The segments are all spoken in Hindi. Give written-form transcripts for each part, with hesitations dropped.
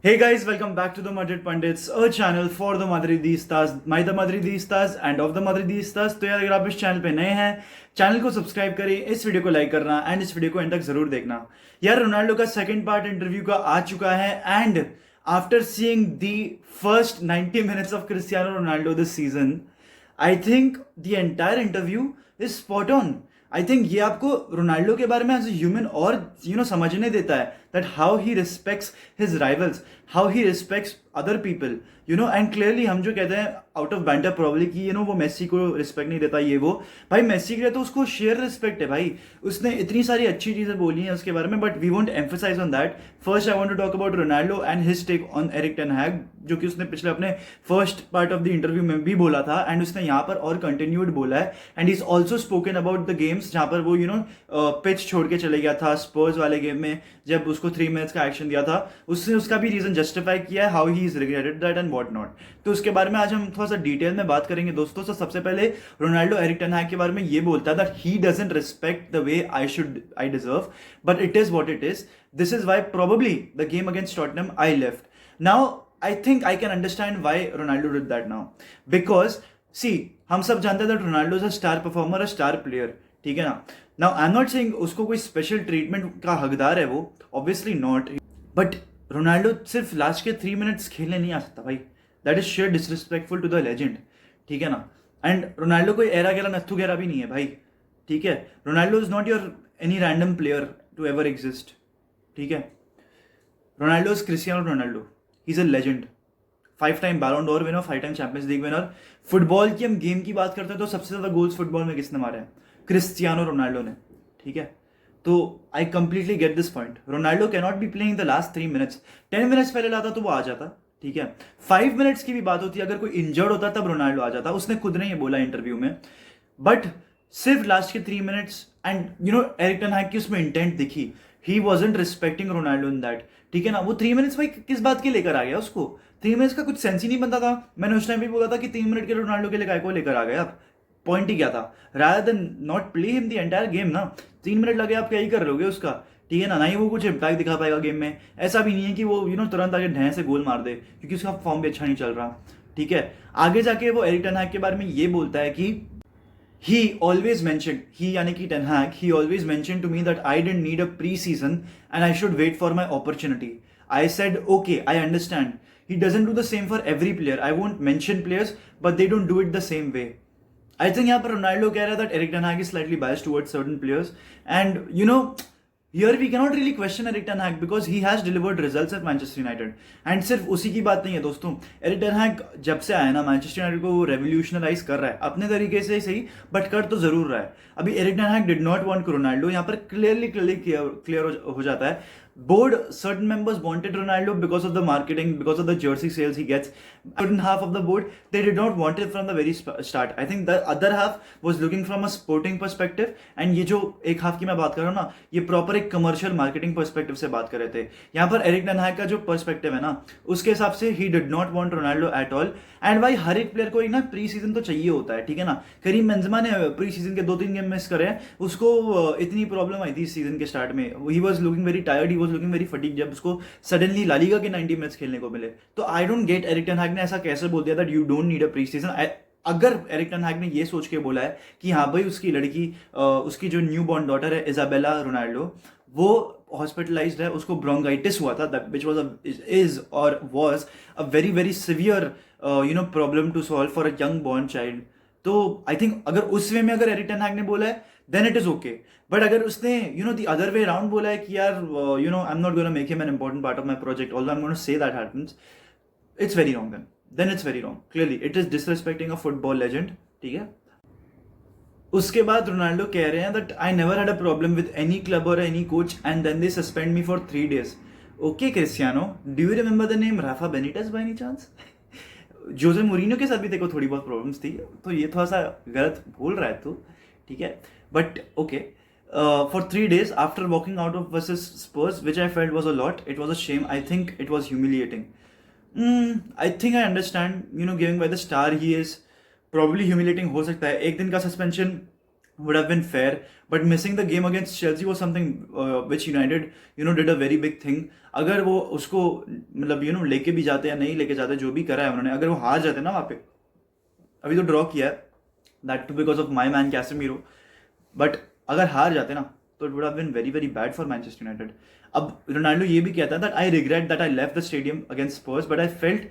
Hey guys, welcome back to the Madrid Pundits, a channel for the Madridistas, by the Madridistas and of the Madridistas. तो यार अगर आप इस चैनल पे नए हैं, चैनल को सब्सक्राइब करें, इस वीडियो को लाइक करना एंड इस वीडियो को एंड तक जरूर देखना। यार रोनाल्डो का सेकंड पार्ट इंटरव्यू का आ चुका है and after seeing the first 90 minutes of Cristiano Ronaldo this season, I think the entire interview is spot on. I think ये आपको रोनाल्डो के बारे में एज ए ह्यूमन और समझने देता है that how he respects his rivals, how he respects other people, and clearly हम जो कहते हैं आउट ऑफ बैंटर प्रॉब्ली कि वो मेसी को रिस्पेक्ट नहीं देता, ये वो भाई मेसी के लिए तो उसको शेयर रिस्पेक्ट है भाई। उसने इतनी सारी अच्छी चीजें बोली हैं उसके बारे में, but we won't emphasise on that. First I want to talk about Ronaldo and his take on Eric ten Hag, जो कि उसने पिछले अपने first part of the interview में भी बोला था एंड उसने यहाँ पर और कंटिन्यूड बोला है। And is also spoken about the games जहाँ पर वो पिच छोड़ के चले गया था स्पर्स वाले गेम में, जब उसको 3 मिनट्स का एक्शन दिया था। उसने उसका भी रीजन जस्टिफाई किया है, how he is regretted that and what not. तो उसके बारे में आज हम थोड़ा सा डिटेल में बात करेंगे दोस्तों। तो सबसे पहले रोनाल्डो एरिक टेन हैग के बारे में ये बोलता है that he doesn't respect the way I deserve, but it is what it is. This is why probably the game against Tottenham I left. Now I think I can understand why Ronaldo did that now, because see हम सब जानते हैं that Ronaldo is a star performer, a star player, ठीक है ना। Now I am not saying उसको कोई स्पेशल ट्रीटमेंट का हकदार है वो, ऑब्वियसली नॉट, बट रोनाल्डो सिर्फ लास्ट के 3 मिनट्स खेलने नहीं आ सकता भाई। That is sheer disrespectful to the legend, ठीक है ना। एंड रोनाल्डो कोई एरा गेरा नथु गेरा भी नहीं है भाई, ठीक है। Ronaldo is not your any random player to ever exist, ठीक है। Ronaldo is Cristiano Ronaldo, he is a legend, 5 time Ballon d'Or winner, 5 time Champions League winner. Football की हम गेम की बात करते हैं तो सबसे ज्यादा गोल्स फुटबॉल में किसने मारे हैं? क्रिस्टियानो रोनाल्डो ने, ठीक है। तो I completely get this point. Ronaldo can not be playing the last 3 minutes. 10 minutes पहले लाता तो वो आ जाता, ठीक है। 5 मिनट्स की भी बात होती है, अगर कोई इंजर्ड होता तब रोनाल्डो आ जाता, उसने खुद ने ये बोला इंटरव्यू में। बट सिर्फ लास्ट के 3 minutes and Eric ten Hag की उसमें इंटेंट दिखी, he wasn't respecting Ronaldo in that, ठीक है ना। वो 3 मिनट्स भाई किस बात के लेकर आ गया उसको? 3 मिनट्स का कुछ सेंस ही नहीं बनता था। मैंने उस टाइम भी बोला था कि 3 मिनट के रोनाल्डो के लिए काय को लेकर आ गए आप? पॉइंट ही क्या था? Rather than not play him the entire game ना, 3 मिनट लगे आप क्या ही कर रहोगे उसका, ठीक है ना। ही वो कुछ इम्पैक्ट दिखा पाएगा गेम में। ऐसा भी नहीं है कि वो तुरंत आगे ढह से गोल मार दे, क्योंकि उसका फॉर्म भी अच्छा नहीं चल रहा, ठीक है। आगे जाके वो एरिक टेन हैग के बारे में ये बोलता है कि he always mentioned, he यानी कि Ten Hag, he always mentioned to me that I didn't need a pre-season and I should wait for my opportunity. I said okay, I understand. He doesn't do the same for every player. I won't mention players, but they don't do it the same way. I think यहाँ पर रोनाल्डो कह रहा है that Eric Ten Hag is slightly biased towards certain players, and here we cannot really question Eric Ten Hag because he has delivered results at Manchester United. And सिर्फ उसी की बात नहीं है दोस्तों, एरिक टेन हैग जब से आया ना मैनचेस्टर यूनाइटेड को वो रेवोल्यूशनलाइज कर रहा है अपने तरीके से सही, बट कर तो जरूर रहा है। अभी Erik ten Hag did not want Ronaldo, यहाँ पर क्लियरली क्लियर हो जाता है। Board, certain members wanted Ronaldo because of the marketing, because of the jersey sales he gets. Certain half of the board, they did not want it from the very start. I think the other half was looking from a sporting perspective, and ये जो एक हाफ की मैं बात कर रहा हूँ ना, ये प्रॉपर एक कमर्शियल मार्केटिंग पर्सपेक्टिव से बात कर रहे थे। यहाँ पर एरिक टेन हैग का जो पर्सपेक्टिव है ना, उसके हिसाब से he did not want Ronaldo at all. And भाई हर एक प्लेयर को एक ना प्री सीजन तो चाहिए होता है, ठीक है ना। करीम बेंजेमा ने प्री सीजन के 2-3 गेम मिस करे हैं, उसको इतनी प्रॉब्लम आई थी सीजन के स्टार्ट में, he was looking very tired, he was looking very fatigue, जब उसको सडनली ला लीगा के 90 मिनट्स खेलने को मिले। तो I don't get Eric ten Hag ने ऐसा कैसे बोल दिया that you don't need a preseason. अगर एरिक टेन हैग ने ये सोच के बोला है कि हाँ भाई उसकी लड़की, उसकी जो न्यू बॉर्न डॉटर है इजाबेला रोनाल्डो, वो हॉस्पिटलाइज्ड है, उसको ब्रोंगाइटिस हुआ था, विच इज और was a very very severe problem to solve for a young born child. तो आई थिंक अगर उस वे में अगर एरिक टेन हैग ने बोला है then it is okay. But अगर उसने द अदर वे अराउंड बोला है कि यार I am not gonna make him an important part of my project, although I am gonna say that happens, it's very wrong then it's very wrong. Clearly it is disrespecting a football legend, ठीक है। उसके बाद रोनाल्डो कह रहे हैं that I never had a problem with any club और any coach and then they suspend me for 3 days. Okay Cristiano, do you remember the name Rafa Benitez by any chance? Jose Mourinho के साथ भी देखो थोड़ी बहुत प्रॉब्लम्स थी, तो ये थोड़ा सा गलत बोल रहा है तू, ठीक है। But okay, for 3 days after walking out of versus Spurs, which I felt was a lot, it was a shame, I think it was humiliating. I think I understand giving by the star he is probably humiliating हो सकता है। एक दिन का suspension would have been fair. But missing the game against Chelsea was something which United did a very big thing. अगर वो उसको मतलब लेके भी जाते या नहीं लेके जाते, जो भी करा है उन्होंने, अगर वो हार जाते ना वहाँ पे, अभी तो ड्रॉ किया है, that too because of my man Casemiro, but अगर हार जाते ना तो it would have been very very bad for Manchester United. अब रोनाल्डो ये भी कहता है that I regret that I left the stadium against Spurs, but I felt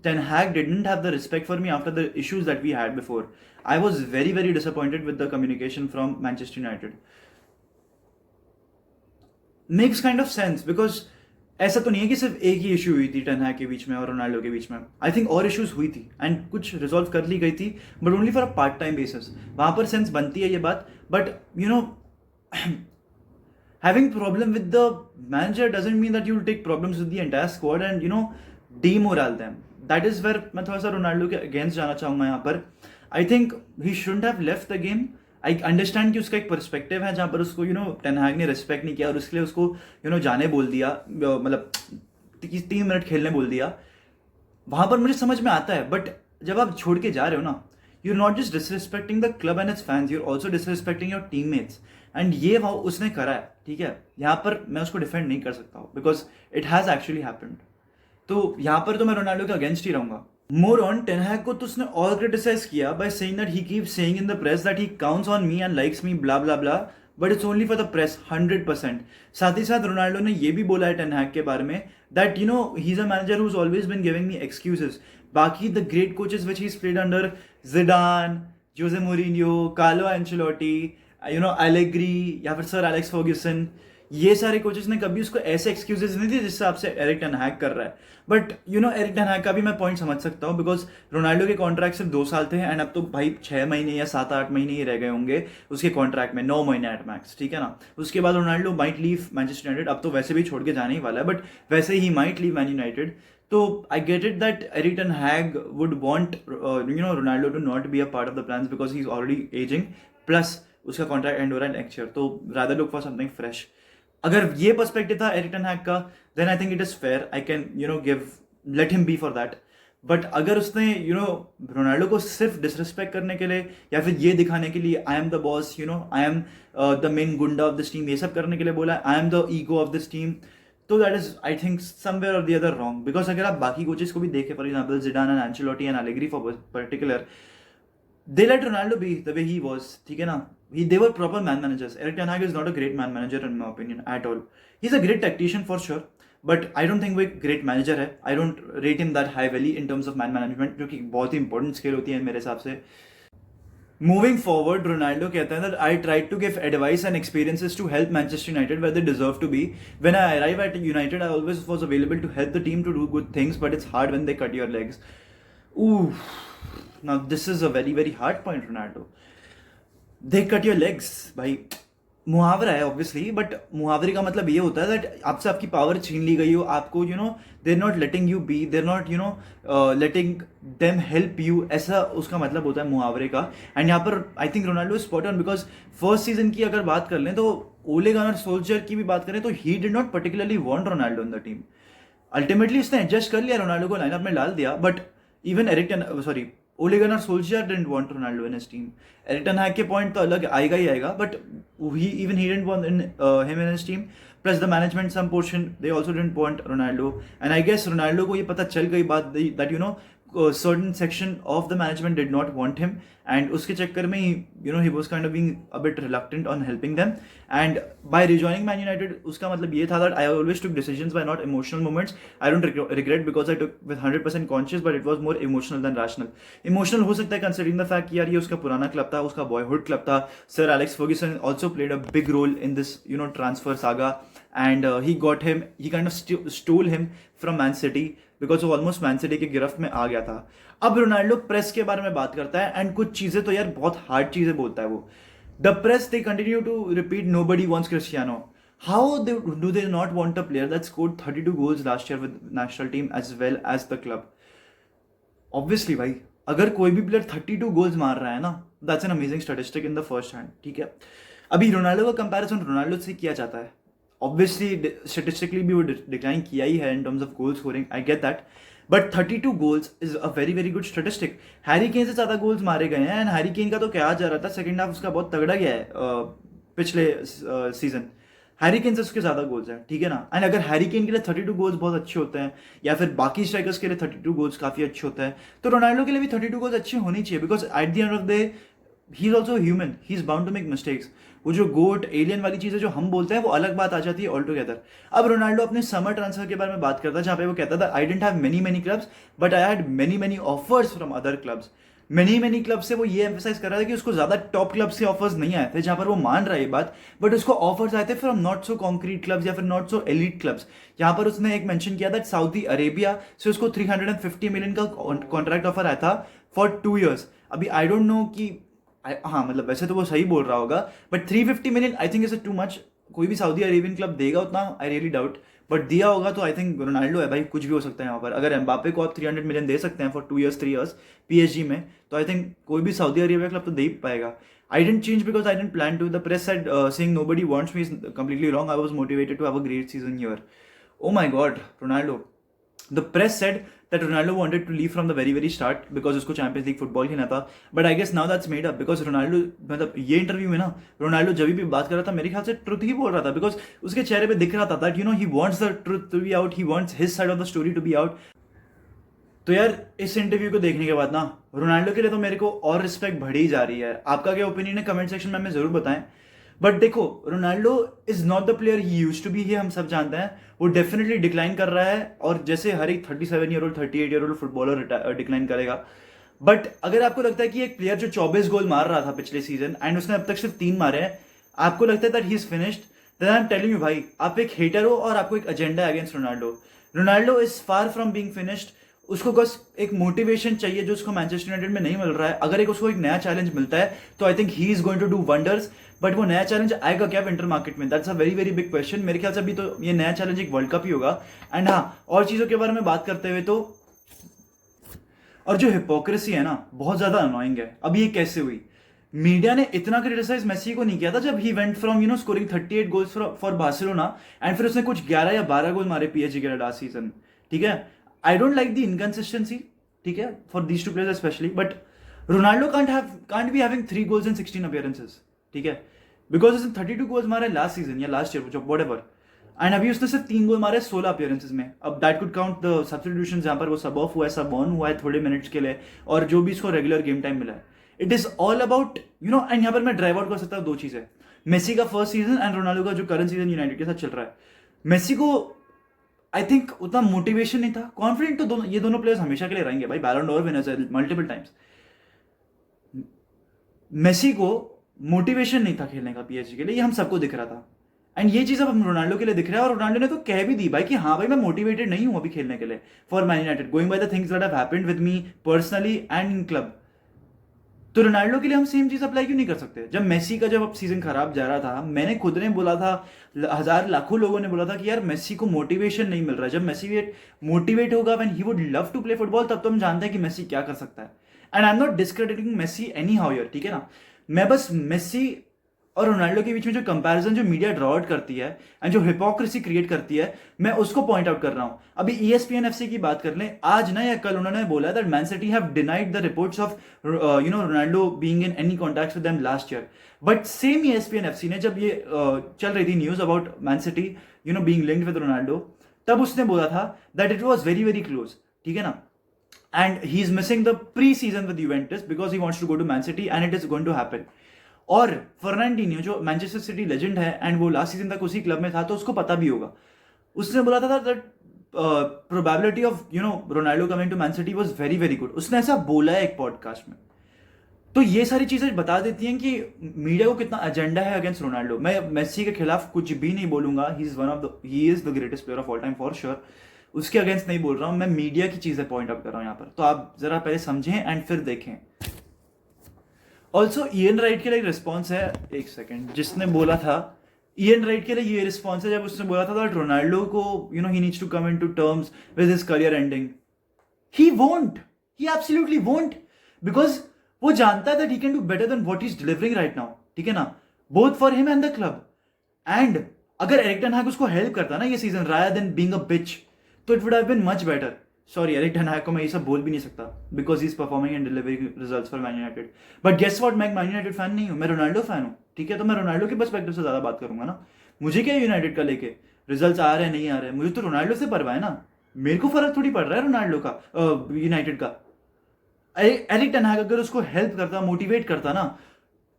Ten Hag didn't have the respect for me after the issues that we had before. I was very, very disappointed with the communication from Manchester United. Makes kind of sense because ऐसा तो नहीं है कि सिर्फ एक ही इशू हुई थी टेन हैग के बीच में और रोनाल्डो के बीच में. आई थिंक और इश्यूज हुई थी एंड कुछ रिजॉल्व कर ली गई थी, but only for a part time basis. वहां पर सेंस बनती है ये बात, but having problem with the manager doesn't mean that you'll take problems with the entire squad and demoral them. That is where मैं थोड़ा सा रोनाल्डो के अगेंस्ट जाना चाहूंगा यहाँ पर. आई think he shouldn't have left the game. I understand कि उसका एक पर्सपेक्टिव है जहाँ पर उसको टेन हैग ने रिस्पेक्ट नहीं किया और उसके लिए उसको जाने बोल दिया, मतलब 3 मिनट खेलने बोल दिया. वहां पर मुझे समझ में आता है, बट जब आप छोड़ के जा रहे हो ना, you are not just disrespecting the club and its fans, you are also disrespecting your teammates. And ये वो उसने करा है, ठीक है. यहाँ पर मैं उसको डिफेंड नहीं कर सकता हूँ because it has actually happened. तो यहाँ पर तो मैं रोनाल्डो के अगेंस्ट ही रहूंगा. मोर ऑन टेन हैग को तो उसने और क्रिटिसाइज किया by saying that he keeps saying in the press that he counts on me and likes me blah blah blah, but it's only for the press 100%. साथ ही साथ रोनाल्डो ने ये भी बोला है टेन हैग के बारे में that he is a manager who has always been giving me excuses. बाकी the great coaches which he has played under, Zidane, Jose Mourinho, Carlo Ancelotti, Allegri या फिर सर एलेक्स फर्ग्यूसन, ये सारे कोचेस ने कभी उसको ऐसे एक्सक्यूजेस नहीं दिए जिस हिसाब से एरिक टेन हैग कर रहा है. बट एरिक टेन हैग का भी मैं पॉइंट समझ सकता हूँ बिकॉज रोनाल्डो के कॉन्ट्रैक्ट सिर्फ 2 साल थे एंड अब तो भाई 6 महीने या 7-8 महीने ही रह गए होंगे उसके कॉन्ट्रैक्ट में, 9 महीने एट मैक्स, ठीक है ना. उसके बाद Ronaldo might leave Manchester United. अब तो वैसे भी छोड़ के जाने ही वाला है, बट वैसे he might leave Man United. तो I get it that Eric ten Hag would want Ronaldo to not be a part of the plans because he is already ageing, plus उसका कॉन्ट्रैक्ट एंड हो रहा है नेक्स्ट ईयर. तो rather look for something fresh. अगर ये पर्सपेक्टिव था एरिक टेन हैग का, then I think it is fair. I can give let him be for that. But अगर उसने रोनाल्डो को सिर्फ डिसरिस्पेक्ट करने के लिए या फिर ये दिखाने के लिए I am the boss, I am the main goonda of this team, ये सब करने के लिए बोला I am the ego of this team, तो that is I think somewhere और द अदर रॉन्ग. बिकॉज अगर आप बाकी कोचेस को भी देखें, for example Zidane and Ancelotti and Allegri for particular, they let Ronaldo be the way he was, ठीक है ना. They were proper man managers. Erik ten Hag is not a great man manager in my opinion at all. He's a great tactician for sure, but I don't think वो एक great manager है. I don't rate him that highly in terms of man management, जो कि बहुत ही important skill होती है मेरे हिसाब से. Moving forward, Ronaldo कहता है that I tried to give advice and experiences to help Manchester United where they deserve to be. When I arrive at United, I always was available to help the team to do good things, but it's hard when they cut your legs. Ooh. Now this is a very very hard point, Ronaldo. They cut your legs, भाई. मुहावरा है ऑब्वियसली, बट मुहावरे का मतलब ये होता है दैट आपसे आपकी पावर छीन ली गई हो, आपको they are not letting you be, they are not letting them help you, ऐसा उसका मतलब होता है मुहावरे का. एंड यहाँ पर I think Ronaldo is spot on because first season की अगर बात कर लें तो ओले गनर सोल्जर की भी बात करें तो he did not particularly want Ronaldo in the team. Ultimately उसने एडजस्ट कर लिया, रोनाल्डो को लाइनअप में डाल दिया, but even Ole Gunnar Solskjaer didn't want Ronaldo in his team. Erik ten Hag के point तो अलग आएगा ही आएगा, but he didn't want him in his team. Plus the management some portion they also didn't want Ronaldo. And I guess Ronaldo को ये पता चल गई बात that certain section of the management did not want him, and उसके चक्कर में he was kind of being a bit reluctant on helping them. And by rejoining Man United, उसका मतलब ये था that I always took decisions by not emotional moments. I don't regret because I took with 100% conscious, but it was more emotional than rational. Emotional हो सकता है considering the fact कि यार ये उसका पुराना क्लब था, उसका boyhood क्लब था. Sir Alex Ferguson also played a big role in this transfer saga, and he kind of stole him from Man City because वो ऑलमोस्ट मैन सिटी की गिरफ्त में आ गया था. अब रोनाल्डो प्रेस के बारे में बात करता है एंड कुछ चीजें तो यार बहुत हार्ड चीजें बोलता है वो. The press they continue to repeat nobody wants Cristiano. How do they not want a player that scored 32 goals last year with national team as well as the club. Obviously भाई अगर कोई भी प्लेयर 32 गोल्स मार रहा है ना, that's an amazing statistic in the first hand, ठीक है. अभी रोनाल्डो का कंपैरिजन रोनाल्डो से किया जाता है, ऑब्वियसली स्टेटिस्टिकली भी वो डिक्लाइन किया ही है in terms of goal scoring, I get that. But 32 goals is a very very good statistic. Harry Kane से ज़्यादा गोल्स मारे गए हैं, एंड हैरी केन का तो क्या जा रहा था, सेकंड हाफ उसका बहुत तगड़ा गया है पिछले सीजन. हैरी केन से उसके ज़्यादा गोल्स हैं, ठीक है ना. एंड अगर हैरी केन के लिए 32 गोल्स बहुत अच्छे होते हैं, या फिर बाकी स्ट्राइकर्स के लिए 32 गोल्स काफ़ी अच्छे होते हैं, तो रोनाल्डो के लिए भी 32 गोल्स अच्छे होने चाहिए. Because at the end of the day he is also human, he is bound to make mistakes. वो जो गोट एलियन वाली चीज़ें जो हम बोलते हैं वो अलग बात आ जाती है ऑल टुगेदर. अब रोनाल्डो अपने समर ट्रांसफर के बारे में बात करता है, जहाँ पे वो कहता था I didn't have many many clubs but I had many many offers from other clubs. Many club से वो ये एम्फेसाइज कर रहा था कि उसको ज्यादा टॉप क्लब से ऑफर्स नहीं आए थे, जहां पर वो मान रहा है ये बात, बट उसको ऑफर्स आए थे from not so concrete clubs या फिर नॉट सो एलिट क्लब्स. यहाँ पर उसने एक मेंशन किया था सऊदी अरेबिया से उसको 350 मिलियन का कॉन्ट्रैक्ट ऑफर आया था फॉर 2 years. अभी आई डोंट नो कि हाँ मतलब वैसे तो वो सही बोल रहा होगा, but 350 million I think is too much. कोई भी सऊदी अरेबियन क्लब देगा उतना, आई रियली डाउट. बट दिया होगा तो आई थिंक रोनाल्डो है भाई, कुछ भी हो सकता है यहाँ पर. अगर एम्बापे को आप 300 मिलियन दे सकते हैं फॉर 2 years 3 years पीएसजी में, तो आई थिंक कोई भी सऊदी अरेबिया क्लब तो दे ही पाएगा. I didn't change because I didn't plan to. The press said saying nobody wants me is completely wrong. I was motivated to have a great season here. Oh my God, Ronaldo. The press said that Ronaldo wanted to leave from the very start because उसको चैंपियंस लीग फुटबॉल खेलना था. But I guess now that's made up because Ronaldo, मतलब ये इंटरव्यू में ना रोनाल्डो जब भी बात कर रहा था मेरे ख्याल से ट्रुथ ही बोल रहा था, बिकॉज उसके चेहरे पे दिख रहा था that you know he wants the truth to be out, he wants his side of the story to be out. तो यार इस इंटरव्यू को देखने के बाद ना रोनाल्डो के लिए तो मेरे को और रिस्पेक्ट बढ़ी ही जा रही है. आपका क्या ओपिनियन है कमेंट सेक्शन में हमें जरूर बताएं. बट देखो, Ronaldo is not the player he used to be, हम सब जानते हैं. वो डेफिनेटली डिक्लाइन कर रहा है, और जैसे हर एक 37-year-old 38-year-old फुटबॉलर डिक्लाइन करेगा. बट अगर आपको लगता है कि एक प्लेयर जो 24 गोल मार रहा था पिछले सीजन एंड उसने अब तक सिर्फ 3 मारे हैं, आपको लगता है that he is finished, then I am telling you भाई, आप एक हेटर हो और आपको एक एजेंडा है against Ronaldo. Ronaldo is far from being finished. उसको बस एक मोटिवेशन चाहिए जो उसको मैनचेस्टर यूनाइटेड में नहीं मिल रहा है. अगर एक उसको एक नया चैलेंज मिलता है तो I think he is going to do wonders. But वो नया चैलेंज आएगा क्या विंटर मार्केट में, that's a very very big question. मेरे ख्याल से अभी तो ये नया चैलेंज एक वर्ल्ड कप ही होगा. एंड हाँ, और चीज़ों के बारे में बात करते हुए तो, और जो हिपोक्रेसी है ना बहुत ज़्यादा अनोइंग है. अब ये कैसे हुई? मीडिया ने इतना क्रिटिसाइज मेसी को नहीं किया था जब he went from scoring 38 goals for Barcelona, and फिर उसने कुछ 11 या 12 गोल मारे पीएसजी के लास्ट सीजन. ठीक है, I don't like the inconsistency, ठीक है, for these two players specially. But Ronaldo can't be having 3 goals in 16 appearances, ठीक है, बिकॉज उसने 32 गोल्स मारे लास्ट सीजन या लास्ट ईयर, जो व्हाटएवर. एंड अभी उसने सिर्फ 3 गोल मारे 16 अपीयरेंसेस में. अब that could count the substitution जहां पर वो सब ऑफ हुआ है, सब ऑन हुआ है थोड़े मिनट्स के लिए, और जो भी इसको रेगुलर गेम टाइम मिला है. It is all about and यहाँ पर मैं ड्राइव आउट कर सकता हूँ 2 चीजें, मेसी का फर्स्ट सीजन एंड रोनाल्डो का जो करंट सीजन यूनाइटेड के साथ चल रहा है. मेसी को आई थिंक उतना मोटिवेशन नहीं था, कॉन्फिडेंट तो ये दोनों प्लेयर्स हमेशा के लिए रहेंगे भाई, बैलन डोर विनर्स है मल्टीपल टाइम्स. मेसी को मोटिवेशन नहीं था खेलने का पीएसजी के लिए, ये हम सबको दिख रहा था. एंड ये चीज अब हम रोनाल्डो के लिए दिख रहा है, और रोनाल्डो ने तो कह भी दी भाई कि हाँ भाई मैं मोटिवेटेड नहीं हूं अभी खेलने के लिए for Man United, going by the things that have happened with me personally and in club. तो रोनाल्डो के लिए हम सेम चीज अप्लाई क्यों नहीं कर सकते? जब मेसी का जब अब सीजन खराब जा रहा था, मैंने खुद ने बोला था, हजार लाखों लोगों ने बोला था कि यार मेसी को मोटिवेशन नहीं मिल रहा है. जब मेसी मोटिवेट होगा when he would love to play football, तब तो हम जानते हैं कि मेसी क्या कर सकता है. And I am not discrediting Messi anyhow यर, ठीक है ना. मैं बस मेसी और रोनाल्डो के बीच में जो कंपैरिजन जो मीडिया ड्रॉ आउट करती है एंड जो हिपोक्रेसी क्रिएट करती है, मैं उसको पॉइंट आउट कर रहा हूं. अभी ESPN FC की बात कर लें, आज ना या कल उन्होंने बोला that Man City have denied the reports of Ronaldo being in any contacts with them last year. But same ESPN FC ने जब ये चल रही थी news about Man City being linked with Ronaldo, तब उसने बोला था that it was very very close, ठीक है ना. And he is missing the pre season with Juventus because he wants to go to Man City and it is going to happen. और फर्नांडिनियो जो मैनचेस्टर सिटी लेजेंड है एंड वो लास्ट सीजन तक उसी क्लब में था, तो उसको पता भी होगा. उसने बोला था that probability of Ronaldo coming to Man City was very very good. उसने ऐसा बोला है एक पॉडकास्ट में. तो ये सारी चीजें बता देती हैं कि मीडिया को कितना एजेंडा है अगेंस्ट रोनाल्डो. मैं मेसी के खिलाफ कुछ भी नहीं बोलूंगा, he is the greatest player of all time for sure. उसके अगेंस्ट नहीं बोल रहा हूं, मैं मीडिया की चीजें पॉइंट आउट कर रहा हूं यहाँ पर. तो आप जरा पहले समझें एंड फिर देखें. ऑल्सो इयन राइट के लिए रिस्पॉन्स है, एक सेकेंड, जिसने बोला था, इयन राइट के लिए ये रिस्पॉन्स है जब उसने बोला था दैट रोनाल्डो को he needs to come into terms with his career ending. He absolutely won't, because वो जानता है that he can do better than what he is delivering right now, ठीक है ना, both for him and the club. And अगर एरिक टेन हैग उसको हेल्प करता ना ये season rather than being a bitch, तो it would have been much better. Sorry Eric ten Hag को मैं ये सब बोल भी नहीं सकता because he is performing and delivering results for Man United. But guess what, मैं मैन यूनाइटेड फैन नहीं हूँ, मैं रोनाल्डो फैन हूँ, ठीक है? तो मैं रोनाल्डो के पर्सपेक्टिव से ज्यादा बात करूंगा ना। मुझे क्या यूनाइटेड का लेके रिजल्ट्स आ रहे हैं नहीं आ रहे हैं, मुझे तो रोनाल्डो से परवाह है ना। मेरे को फर्क थोड़ी पड़ रहा है रोनाल्डो का यूनाइटेड का। एरिक टेन हैग अगर उसको हेल्प करता, मोटिवेट करता ना,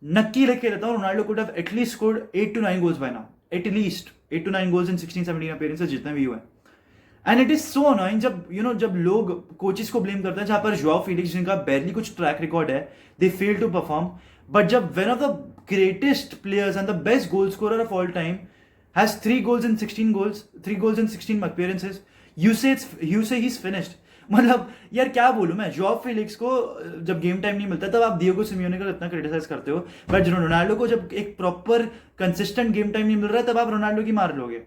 नक्की लेके लेता हूँ Ronaldo could have at least scored 8 to 9 goals by now, at least 8 to 9 goals in 16-17 appearances जितने भी हुए। And it is so annoying जब जब लोग कोचेस को ब्लेम करते हैं, जहां पर जोआओ फेलिक्स जिनका बैरली कुछ ट्रैक रिकॉर्ड है, दे फेल टू परफॉर्म। बट जब one of the greatest players and the best goal scorer of all time has 3 goals in 16 appearances, you say he's finished। मतलब यार क्या बोलूं मैं, जोआओ फेलिक्स को जब गेम टाइम नहीं मिलता तब आप डिएगो सिमियोने को इतना क्रिटिसाइज करते हो, बट रोनाल्डो को जब एक प्रॉपर कंसिस्टेंट गेम टाइम नहीं मिल रहा है तब आप रोनाल्डो की मार लोगे।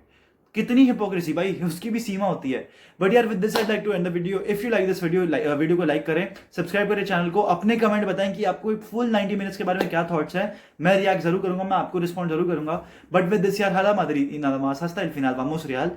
कितनी हिपोक्रेसी भाई, उसकी भी सीमा होती है। बट यार with this I like to end the video. If you like this video को लाइक करें, सब्सक्राइब करें चैनल को, अपने कमेंट बताएं कि आपको फुल 90 मिनट्स के बारे में क्या थॉट्स है। मैं रिएक्ट जरूर करूंगा, मैं आपको रिस्पॉन्ड जरूर करूंगा। बट विद दिस यार हाला मादरी इन nada más hasta el final, vamos real।